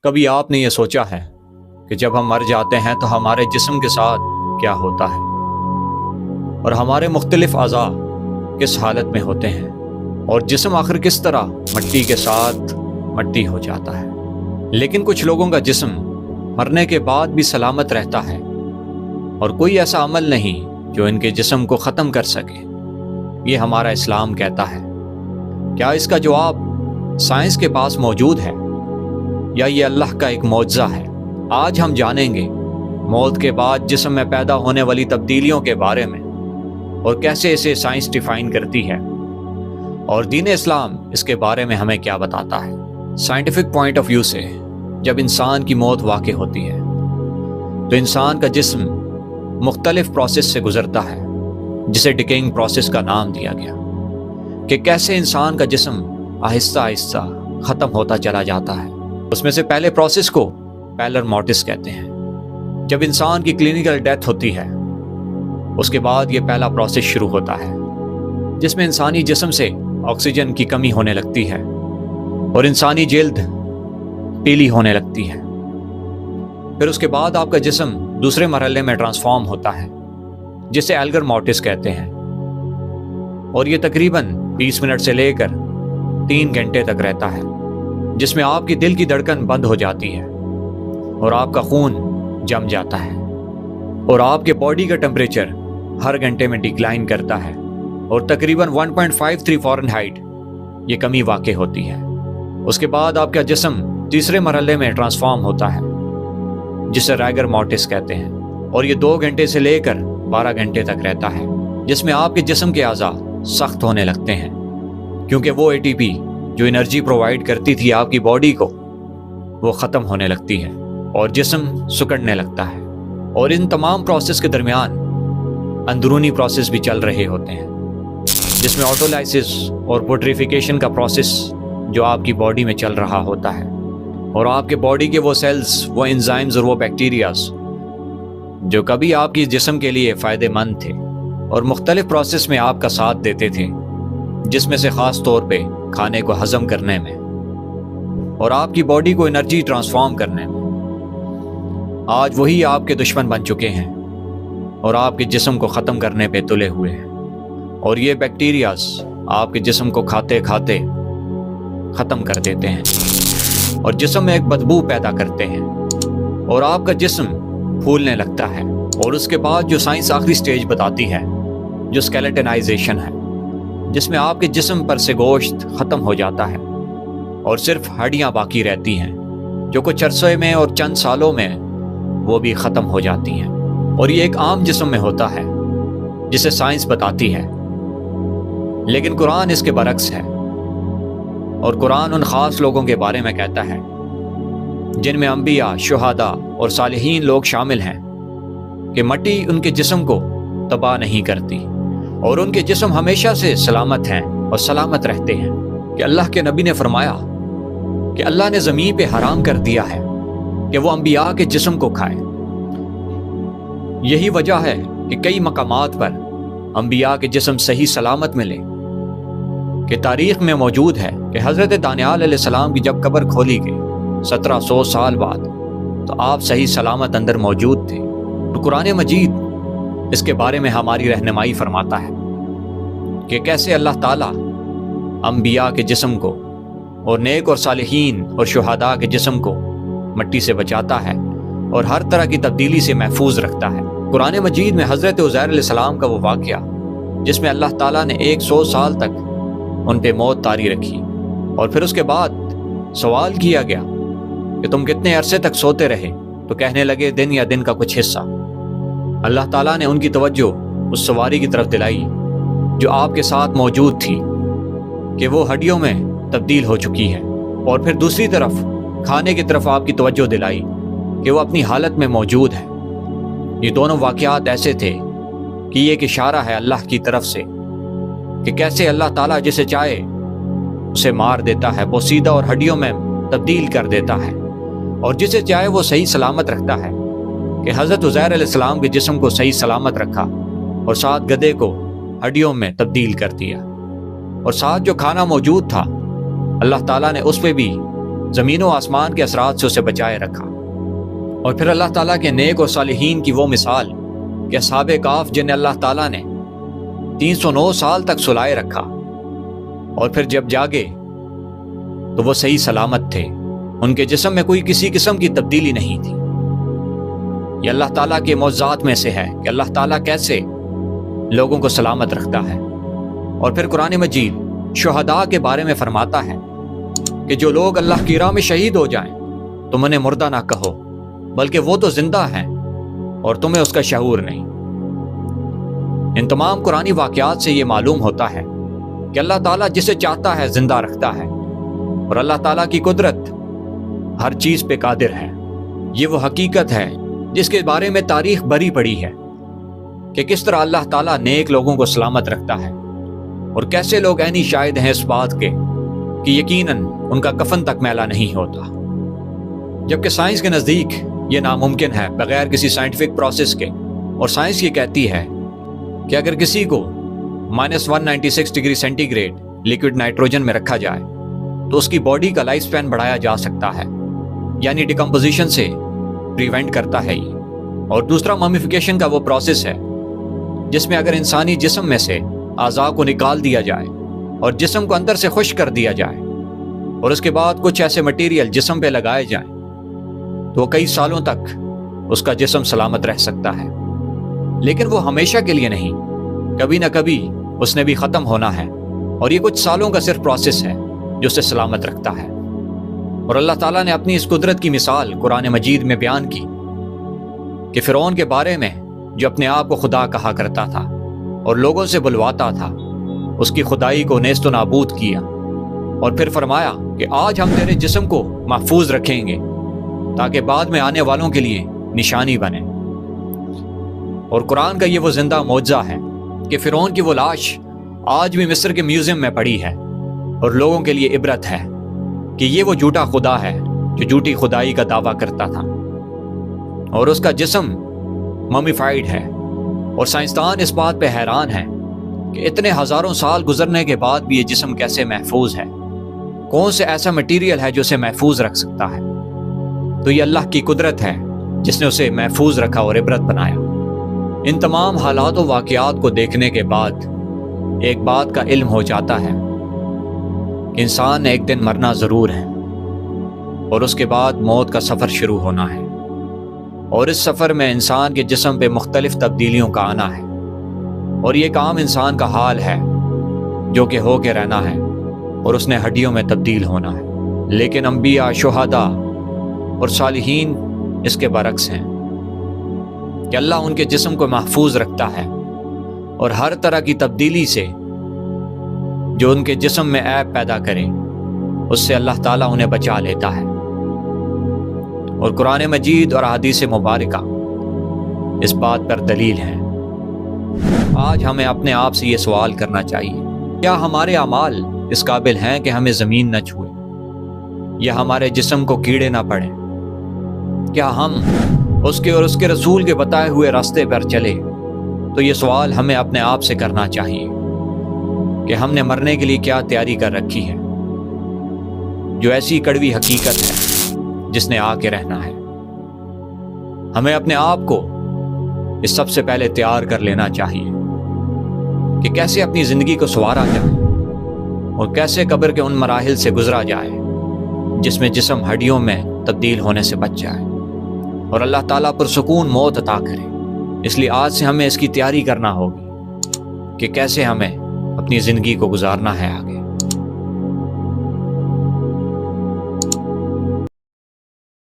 کبھی آپ نے یہ سوچا ہے کہ جب ہم مر جاتے ہیں تو ہمارے جسم کے ساتھ کیا ہوتا ہے اور ہمارے مختلف اعضاء کس حالت میں ہوتے ہیں اور جسم آخر کس طرح مٹی کے ساتھ مٹی ہو جاتا ہے؟ لیکن کچھ لوگوں کا جسم مرنے کے بعد بھی سلامت رہتا ہے اور کوئی ایسا عمل نہیں جو ان کے جسم کو ختم کر سکے، یہ ہمارا اسلام کہتا ہے۔ کیا اس کا جواب سائنس کے پاس موجود ہے یا یہ اللہ کا ایک معجزہ ہے؟ آج ہم جانیں گے موت کے بعد جسم میں پیدا ہونے والی تبدیلیوں کے بارے میں اور کیسے اسے سائنس ڈیفائن کرتی ہے، اور دین اسلام اس کے بارے میں ہمیں کیا بتاتا ہے۔ سائنٹیفک پوائنٹ آف ویو سے جب انسان کی موت واقع ہوتی ہے تو انسان کا جسم مختلف پروسیس سے گزرتا ہے، جسے ڈیکیئنگ پروسیس کا نام دیا گیا، کہ کیسے انسان کا جسم آہستہ آہستہ ختم ہوتا چلا جاتا ہے۔ اس میں سے پہلے پروسیس کو پیلر مورٹس کہتے ہیں۔ جب انسان کی کلینکل ڈیتھ ہوتی ہے اس کے بعد یہ پہلا پروسیس شروع ہوتا ہے، جس میں انسانی جسم سے آکسیجن کی کمی ہونے لگتی ہے اور انسانی جلد پیلی ہونے لگتی ہے۔ پھر اس کے بعد آپ کا جسم دوسرے مرحلے میں ٹرانسفارم ہوتا ہے، جسے ایلگر مورٹس کہتے ہیں، اور یہ تقریباً 20 منٹ سے لے کر 3 گھنٹے تک رہتا ہے، جس میں آپ کی دل کی دھڑکن بند ہو جاتی ہے اور آپ کا خون جم جاتا ہے اور آپ کے باڈی کا ٹمپریچر ہر گھنٹے میں ڈکلائن کرتا ہے اور تقریباً 1.53 فارنہائٹ یہ کمی واقع ہوتی ہے۔ اس کے بعد آپ کا جسم تیسرے مرحلے میں ٹرانسفارم ہوتا ہے، جسے ریگر مورٹس کہتے ہیں، اور یہ 2 گھنٹے سے لے کر 12 گھنٹے تک رہتا ہے، جس میں آپ کے جسم کے اعضاء سخت ہونے لگتے ہیں، کیونکہ وہ ATP جو انرجی پرووائڈ کرتی تھی آپ کی باڈی کو وہ ختم ہونے لگتی ہے اور جسم سکڑنے لگتا ہے۔ اور ان تمام پروسیس کے درمیان اندرونی پروسیس بھی چل رہے ہوتے ہیں، جس میں آٹولائسس اور پوٹریفیکیشن کا پروسیس جو آپ کی باڈی میں چل رہا ہوتا ہے، اور آپ کے باڈی کے وہ سیلز، وہ انزائمز اور وہ بیکٹیریاز جو کبھی آپ کی جسم کے لیے فائدہ مند تھے اور مختلف پروسیس میں آپ کا ساتھ دیتے تھے، جس میں سے خاص طور پہ کھانے کو ہضم کرنے میں اور آپ کی باڈی کو انرجی ٹرانسفارم کرنے میں، آج وہی آپ کے دشمن بن چکے ہیں اور آپ کے جسم کو ختم کرنے پہ تلے ہوئے ہیں، اور یہ بیکٹیریاز آپ کے جسم کو کھاتے کھاتے ختم کر دیتے ہیں اور جسم میں ایک بدبو پیدا کرتے ہیں اور آپ کا جسم پھولنے لگتا ہے۔ اور اس کے بعد جو سائنس آخری سٹیج بتاتی ہے جو اسکیلیٹنائزیشن ہے، جس میں آپ کے جسم پر سے گوشت ختم ہو جاتا ہے اور صرف ہڈیاں باقی رہتی ہیں، جو کچھ عرصے میں اور چند سالوں میں وہ بھی ختم ہو جاتی ہیں، اور یہ ایک عام جسم میں ہوتا ہے جسے سائنس بتاتی ہے۔ لیکن قرآن اس کے برعکس ہے، اور قرآن ان خاص لوگوں کے بارے میں کہتا ہے جن میں انبیاء، شہداء اور صالحین لوگ شامل ہیں، کہ مٹی ان کے جسم کو تباہ نہیں کرتی اور ان کے جسم ہمیشہ سے سلامت ہیں اور سلامت رہتے ہیں۔ کہ اللہ کے نبی نے فرمایا کہ اللہ نے زمین پہ حرام کر دیا ہے کہ وہ انبیاء کے جسم کو کھائے۔ یہی وجہ ہے کہ کئی مقامات پر انبیاء کے جسم صحیح سلامت ملے، کہ تاریخ میں موجود ہے کہ حضرت دانیال علیہ السلام کی جب قبر کھولی گئی 1700 سال بعد، تو آپ صحیح سلامت اندر موجود تھے۔ تو قرآن مجید اس کے بارے میں ہماری رہنمائی فرماتا ہے کہ کیسے اللہ تعالیٰ انبیاء کے جسم کو اور نیک اور صالحین اور شہداء کے جسم کو مٹی سے بچاتا ہے اور ہر طرح کی تبدیلی سے محفوظ رکھتا ہے۔ قرآن مجید میں حضرت عزیر علیہ السلام کا وہ واقعہ جس میں اللہ تعالیٰ نے 100 سال تک ان پہ موت طاری رکھی، اور پھر اس کے بعد سوال کیا گیا کہ تم کتنے عرصے تک سوتے رہے، تو کہنے لگے دن یا دن کا کچھ حصہ۔ اللہ تعالیٰ نے ان کی توجہ اس سواری کی طرف دلائی جو آپ کے ساتھ موجود تھی، کہ وہ ہڈیوں میں تبدیل ہو چکی ہے، اور پھر دوسری طرف کھانے کی طرف آپ کی توجہ دلائی کہ وہ اپنی حالت میں موجود ہے۔ یہ دونوں واقعات ایسے تھے کہ یہ ایک اشارہ ہے اللہ کی طرف سے کہ کیسے اللہ تعالیٰ جسے چاہے اسے مار دیتا ہے، بوسیدہ اور ہڈیوں میں تبدیل کر دیتا ہے، اور جسے چاہے وہ صحیح سلامت رکھتا ہے، کہ حضرت عزیر علیہ السلام کے جسم کو صحیح سلامت رکھا اور ساتھ گدھے کو ہڈیوں میں تبدیل کر دیا، اور ساتھ جو کھانا موجود تھا اللہ تعالیٰ نے اس پہ بھی زمین و آسمان کے اثرات سے اسے بچائے رکھا۔ اور پھر اللہ تعالیٰ کے نیک اور صالحین کی وہ مثال کہ اصحاب کہف جنہیں اللہ تعالیٰ نے 309 سال تک سلائے رکھا، اور پھر جب جاگے تو وہ صحیح سلامت تھے، ان کے جسم میں کوئی کسی قسم کی تبدیلی نہیں تھی۔ یہ اللہ تعالیٰ کے معجزات میں سے ہے کہ اللہ تعالیٰ کیسے لوگوں کو سلامت رکھتا ہے۔ اور پھر قرآن مجید شہداء کے بارے میں فرماتا ہے کہ جو لوگ اللہ کی راہ میں شہید ہو جائیں تم انہیں مردہ نہ کہو، بلکہ وہ تو زندہ ہیں اور تمہیں اس کا شعور نہیں۔ ان تمام قرآنی واقعات سے یہ معلوم ہوتا ہے کہ اللہ تعالیٰ جسے چاہتا ہے زندہ رکھتا ہے، اور اللہ تعالیٰ کی قدرت ہر چیز پہ قادر ہے۔ یہ وہ حقیقت ہے جس کے بارے میں تاریخ بھری پڑی ہے کہ کس طرح اللہ تعالیٰ نیک لوگوں کو سلامت رکھتا ہے، اور کیسے لوگ عینی شاہد ہیں اس بات کے کہ یقیناً ان کا کفن تک میلا نہیں ہوتا، جبکہ سائنس کے نزدیک یہ ناممکن ہے بغیر کسی سائنٹیفک پروسیس کے۔ اور سائنس یہ کہتی ہے کہ اگر کسی کو -196 degree centigrade liquid nitrogen میں رکھا جائے تو اس کی باڈی کا لائف سپین بڑھایا جا سکتا ہے، یعنی ڈیکمپوزیشن سے پریونٹ کرتا ہے یہ۔ اور دوسرا ممیفیکیشن کا وہ پروسیس ہے جس میں اگر انسانی جسم میں سے اعضاء کو نکال دیا جائے اور جسم کو اندر سے خشک کر دیا جائے اور اس کے بعد کچھ ایسے مٹیریل جسم پہ لگائے جائیں تو کئی سالوں تک اس کا جسم سلامت رہ سکتا ہے، لیکن وہ ہمیشہ کے لیے نہیں، کبھی نہ کبھی اس نے بھی ختم ہونا ہے، اور یہ کچھ سالوں کا صرف پروسیس ہے جو اسے سلامت رکھتا ہے۔ اور اللہ تعالیٰ نے اپنی اس قدرت کی مثال قرآن مجید میں بیان کی کہ فرعون کے بارے میں جو اپنے آپ کو خدا کہا کرتا تھا اور لوگوں سے بلواتا تھا، اس کی خدائی کو نیست و نابود کیا، اور پھر فرمایا کہ آج ہم تیرے جسم کو محفوظ رکھیں گے تاکہ بعد میں آنے والوں کے لیے نشانی بنے۔ اور قرآن کا یہ وہ زندہ معجزہ ہے کہ فرعون کی وہ لاش آج بھی مصر کے میوزیم میں پڑی ہے، اور لوگوں کے لیے عبرت ہے کہ یہ وہ جھوٹا خدا ہے جو جھوٹی خدائی کا دعویٰ کرتا تھا، اور اس کا جسم ممیفائڈ ہے۔ اور سائنسدان اس بات پہ حیران ہیں کہ اتنے ہزاروں سال گزرنے کے بعد بھی یہ جسم کیسے محفوظ ہے، کون سے ایسا مٹیریل ہے جو اسے محفوظ رکھ سکتا ہے۔ تو یہ اللہ کی قدرت ہے جس نے اسے محفوظ رکھا اور عبرت بنایا۔ ان تمام حالات و واقعات کو دیکھنے کے بعد ایک بات کا علم ہو جاتا ہے کہ انسان نے ایک دن مرنا ضرور ہے، اور اس کے بعد موت کا سفر شروع ہونا ہے، اور اس سفر میں انسان کے جسم پہ مختلف تبدیلیوں کا آنا ہے، اور یہ کام انسان کا حال ہے جو کہ ہو کے رہنا ہے، اور اس نے ہڈیوں میں تبدیل ہونا ہے۔ لیکن انبیاء، شہداء اور صالحین اس کے برعکس ہیں کہ اللہ ان کے جسم کو محفوظ رکھتا ہے، اور ہر طرح کی تبدیلی سے جو ان کے جسم میں عیب پیدا کرے اس سے اللہ تعالیٰ انہیں بچا لیتا ہے۔ اور قرآن مجید اور احادیث مبارکہ اس بات پر دلیل ہے۔ آج ہمیں اپنے آپ سے یہ سوال کرنا چاہیے، کیا ہمارے اعمال اس قابل ہیں کہ ہمیں زمین نہ چھوئے یا ہمارے جسم کو کیڑے نہ پڑیں؟ کیا ہم اس کے اور اس کے رسول کے بتائے ہوئے راستے پر چلے؟ تو یہ سوال ہمیں اپنے آپ سے کرنا چاہیے کہ ہم نے مرنے کے لیے کیا تیاری کر رکھی ہے، جو ایسی کڑوی حقیقت ہے جس نے آ کے رہنا ہے۔ ہمیں اپنے آپ کو اس سب سے پہلے تیار کر لینا چاہیے کہ کیسے اپنی زندگی کو سنوارا جائے اور کیسے قبر کے ان مراحل سے گزرا جائے جس میں جسم ہڈیوں میں تبدیل ہونے سے بچ جائے اور اللہ تعالیٰ پرسکون موت عطا کرے۔ اس لیے آج سے ہمیں اس کی تیاری کرنا ہوگی کہ کیسے ہمیں اپنی زندگی کو گزارنا ہے آگے۔